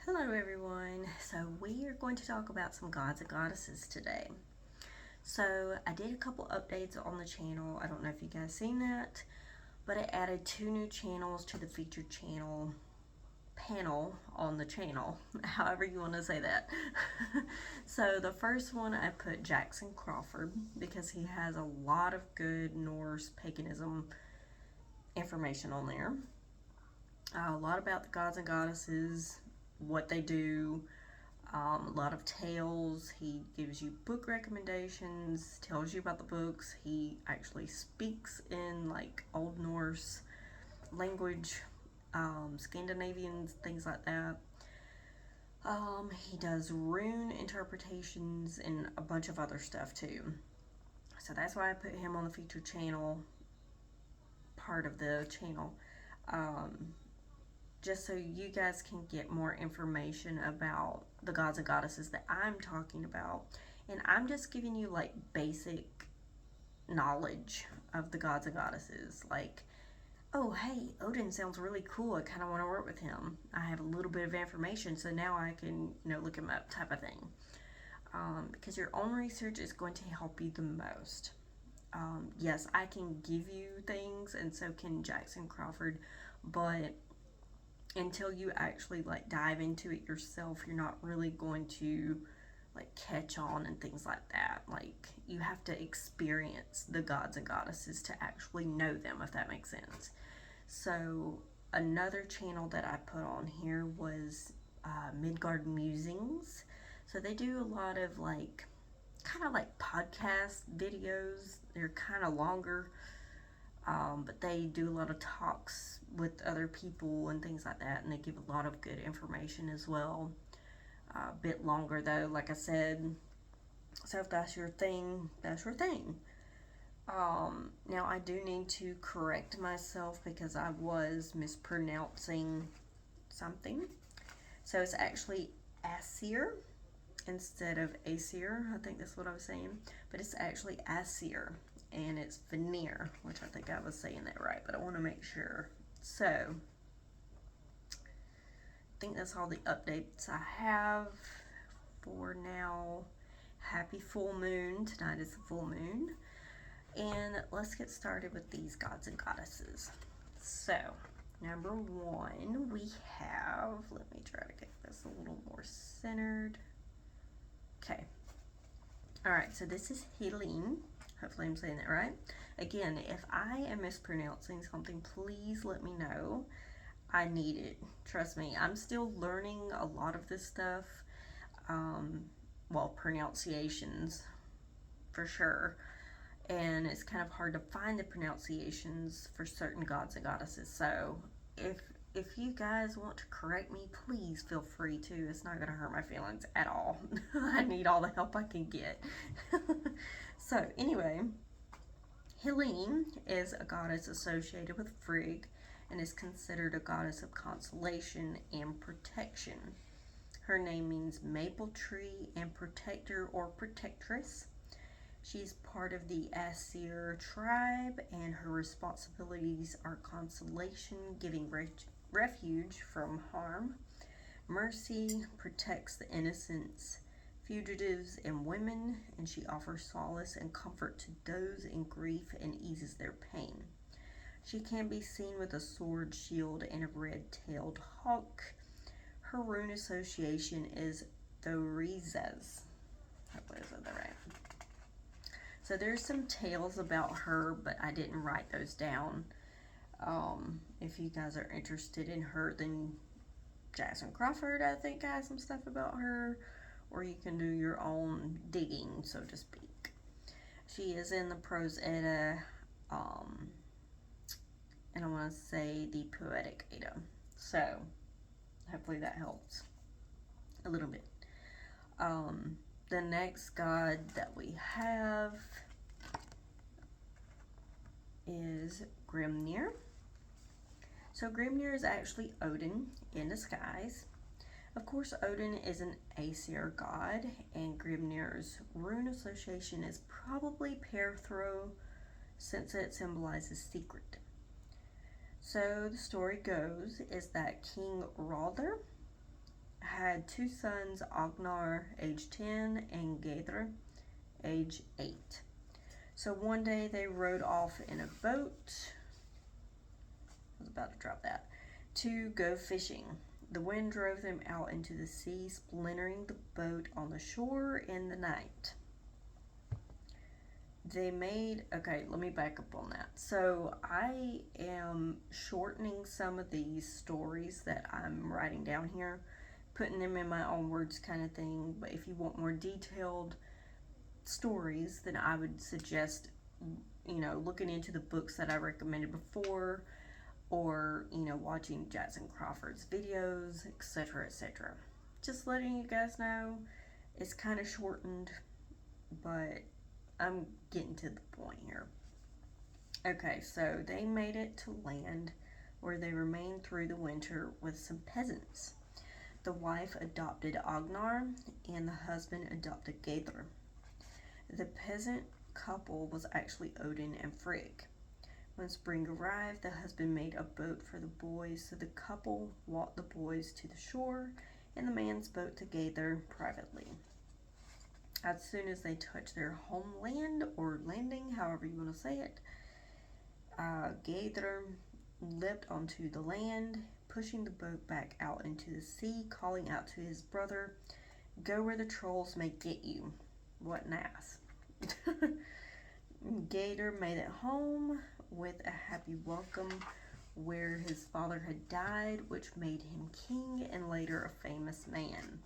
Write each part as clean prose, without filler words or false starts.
Hello everyone. So we are going to talk about some gods and goddesses today. So I did a couple updates on the channel. I don't know if you guys seen that, but I added two new channels to the featured channel panel on the channel, however you want to say that. So the first one I put Jackson Crawford because he has a lot of good Norse paganism information on there. A lot about the gods and goddesses, what they do, a lot of tales. He gives you book recommendations, tells you about the books. He actually speaks in like Old Norse language, Scandinavian, things like that. He does rune interpretations and a bunch of other stuff too. So that's why I put him on the featured channel, part of the channel. Um, just so you guys can get more information about the gods and goddesses that I'm talking about. And I'm just giving you like basic knowledge of the gods and goddesses. Like, oh, hey, Odin sounds really cool. I kind of want to work with him. I have a little bit of information, so now I can, look him up type of thing. Because your own research is going to help you the most. Yes, I can give you things, and so can Jackson Crawford, but until you actually like dive into it yourself, you're not really going to like catch on and things like that. Like, you have to experience the gods and goddesses to actually know them, if that makes sense. So another channel that I put on here was Midgard Musings. So they do a lot of like kind of like podcast videos. They're kind of longer, but they do a lot of talks with other people and things like that, and they give a lot of good information as well. A bit longer though, like I said. So if that's your thing, that's your thing. Now I do need to correct myself because I was mispronouncing something. So it's actually Asir instead of Aesir. I think that's what I was saying, but it's actually Asir, and it's veneer, which I think I was saying that right, but I want to make sure. So I think that's all the updates I have for now. Happy full moon. Tonight is the full moon. And let's get started with these gods and goddesses. So, number one, we have, let me try to get this a little more centered. Okay. Alright, so this is Hlin. Hopefully I'm saying that right. Again, if I am mispronouncing something, please let me know. I need it. Trust me, I'm still learning a lot of this stuff. Pronunciations, for sure. And it's kind of hard to find the pronunciations for certain gods and goddesses. So if you guys want to correct me, please feel free to. It's not going to hurt my feelings at all. I need all the help I can get. So anyway, Hlin is a goddess associated with Frigg and is considered a goddess of consolation and protection. Her name means maple tree and protector or protectress. She's part of the Asir tribe, and her responsibilities are consolation, giving refuge from harm, mercy, protects the innocents, fugitives, and women, and she offers solace and comfort to those in grief and eases their pain. She can be seen with a sword, shield, and a red-tailed hawk. Her rune association is Thorizas. Hopefully I said that right. So there's some tales about her, but I didn't write those down. If you guys are interested in her, then Jackson Crawford, I think, has some stuff about her, or you can do your own digging, so to speak. She is in the Prose Edda, and I want to say the Poetic Edda. So hopefully that helps a little bit. The next god that we have is Grimnir. So Grimnir is actually Odin in disguise. Of course, Odin is an Aesir god, and Grimnir's rune association is probably Perthro, since it symbolizes secret. So the story goes is that King Rother had two sons, Ognar, age 10, and Gaither, age 8. So one day they rode off in a boat. I was about to drop that. To go fishing. The wind drove them out into the sea, splintering the boat on the shore in the night. Okay, let me back up on that. So I am shortening some of these stories that I'm writing down here, putting them in my own words kind of thing. But if you want more detailed stories, then I would suggest, looking into the books that I recommended before, or, watching Jackson Crawford's videos, etc., etc. Just letting you guys know, it's kind of shortened, but I'm getting to the point here. Okay, so they made it to land where they remained through the winter with some peasants. The wife adopted Ognar and the husband adopted Gaither. The peasant couple was actually Odin and Frigg. When spring arrived, the husband made a boat for the boys, so the couple walked the boys to the shore and the man's boat to Gaither privately. As soon as they touched their homeland or landing, however you want to say it, Gaither leapt onto the land, pushing the boat back out into the sea, calling out to his brother, "Go where the trolls may get you." What an ass. Gaither made it home with a happy welcome where his father had died, which made him king and later a famous man.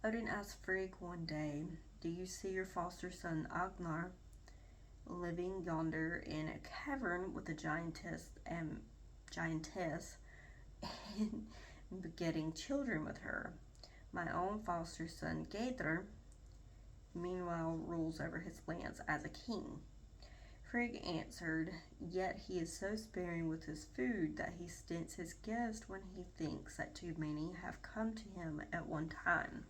Odin asked Frigg one day, "Do you see your foster son Agnar living yonder in a cavern with a giantess and begetting children with her? My own foster son Gaither, meanwhile, rules over his lands as a king." Frigg answered, "Yet he is so sparing with his food that he stints his guest when he thinks that too many have come to him at one time."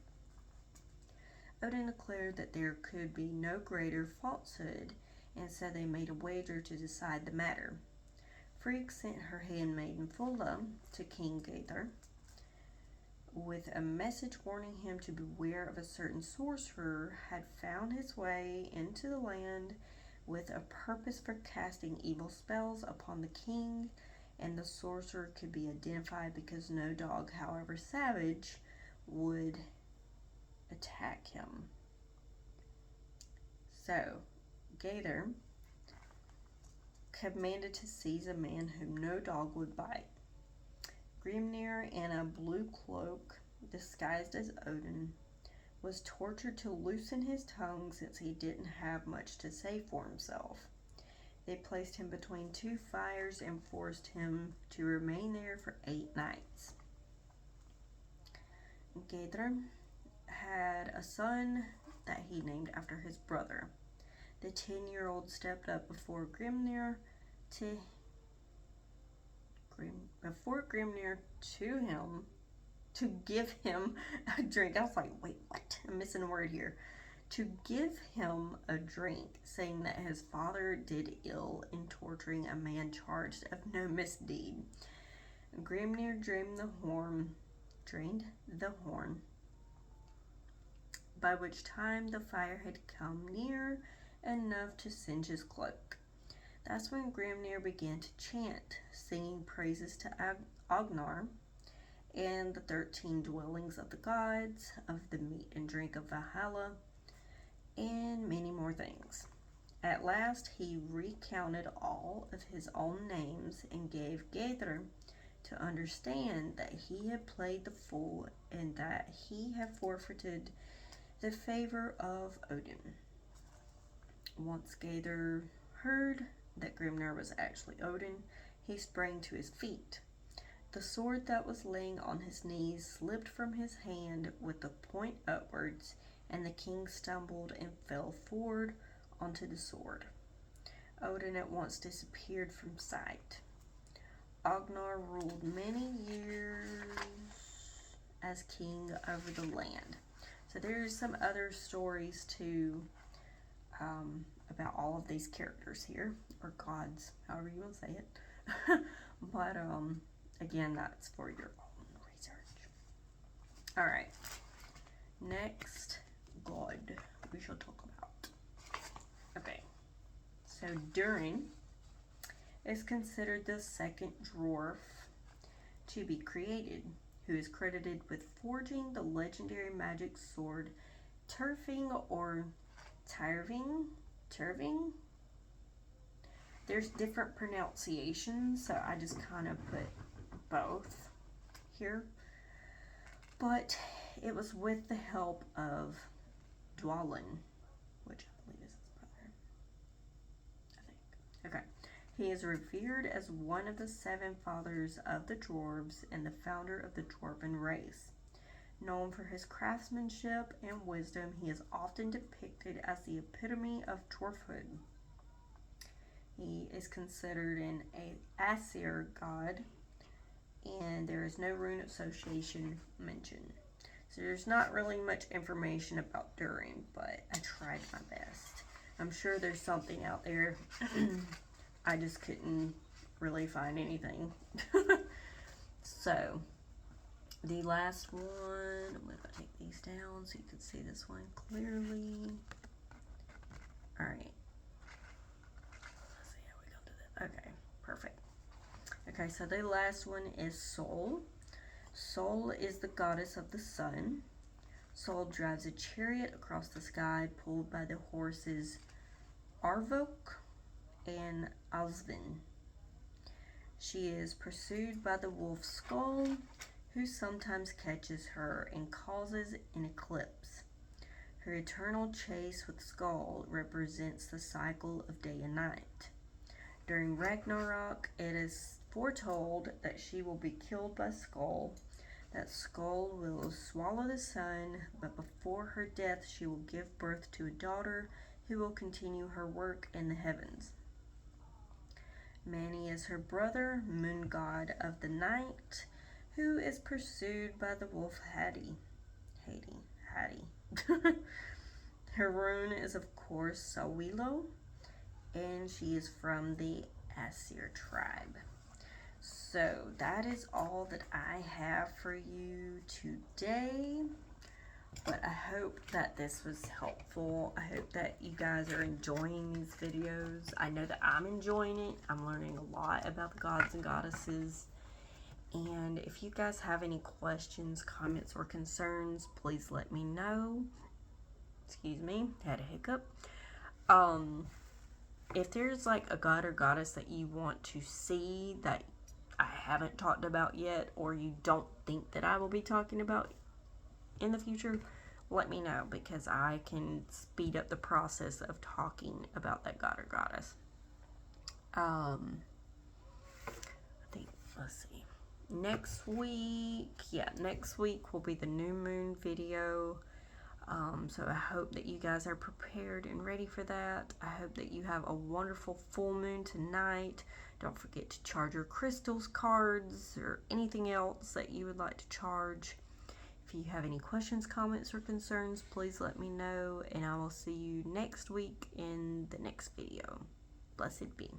Odin declared that there could be no greater falsehood, and so they made a wager to decide the matter. Frigg sent her handmaiden Fulla to King Gaither with a message warning him to beware of a certain sorcerer had found his way into the land with a purpose for casting evil spells upon the king, and the sorcerer could be identified because no dog, however savage, would attack him. So, Gaither commanded to seize a man whom no dog would bite. Grimnir, in a blue cloak, disguised as Odin, was tortured to loosen his tongue since he didn't have much to say for himself. They placed him between two fires and forced him to remain there for 8 nights. Gaither had a son that he named after his brother. The 10-year-old stepped up before Grimnir to give him a drink. I was like, wait, what? I'm missing a word here. To give him a drink, saying that his father did ill in torturing a man charged of no misdeed. Grimnir drained the horn, by which time the fire had come near enough to singe his cloak. That's when Grimnir began to chant, singing praises to Ognar and the 13 dwellings of the gods, of the meat and drink of Valhalla, and many more things. At last he recounted all of his own names and gave Gaither to understand that he had played the fool and that he had forfeited the favor of Odin. Once Gaither heard that Grimnir was actually Odin, he sprang to his feet. The sword that was laying on his knees slipped from his hand with the point upwards, and the king stumbled and fell forward onto the sword. Odin at once disappeared from sight. Ognar ruled many years as king over the land. So there's some other stories too about all of these characters here, or gods, however you want to say it. But again, that's for your own research. Alright. Next god we shall talk about. Okay. So Durin is considered the second dwarf to be created, who is credited with forging the legendary magic sword Turfing or Tyrving. There's different pronunciations, so I just kind of put both here. But it was with the help of Durin, which I believe is his brother. I think. Okay. He is revered as one of the 7 fathers of the dwarves and the founder of the dwarven race. Known for his craftsmanship and wisdom, he is often depicted as the epitome of dwarfhood. He is considered an Aesir god, and there is no rune association mentioned. So there's not really much information about Durin, but I tried my best. I'm sure there's something out there. I just couldn't really find anything. So, the last one, I'm going to take these down so you can see this one clearly. Alright. Let's see how we're going to do that. Okay, perfect. Okay, so the last one is Sol. Sol is the goddess of the sun. Sol drives a chariot across the sky pulled by the horses Arvok and Alsvin. She is pursued by the wolf Skull, who sometimes catches her and causes an eclipse. Her eternal chase with Skull represents the cycle of day and night. During Ragnarok, it is foretold that she will be killed by Skull, that Skull will swallow the sun, but before her death she will give birth to a daughter who will continue her work in the heavens. Mani is her brother, moon god of the night, who is pursued by the wolf Hattie. Her rune is of course Sawilo, and she is from the Aesir tribe. So that is all that I have for you today. But I hope that this was helpful. I hope that you guys are enjoying these videos. I know that I'm enjoying it. I'm learning a lot about the gods and goddesses. And if you guys have any questions, comments, or concerns, please let me know. Excuse me, had a hiccup. If there's like a god or goddess that you want to see that I haven't talked about yet, or you don't think that I will be talking about in the future, let me know, because I can speed up the process of talking about that god or goddess. I think, let's see, next week will be the new moon video. So I hope that you guys are prepared and ready for that. I hope that you have a wonderful full moon tonight. Don't forget to charge your crystals, cards, or anything else that you would like to charge. If you have any questions, comments, or concerns, please let me know, and I will see you next week in the next video. Blessed be.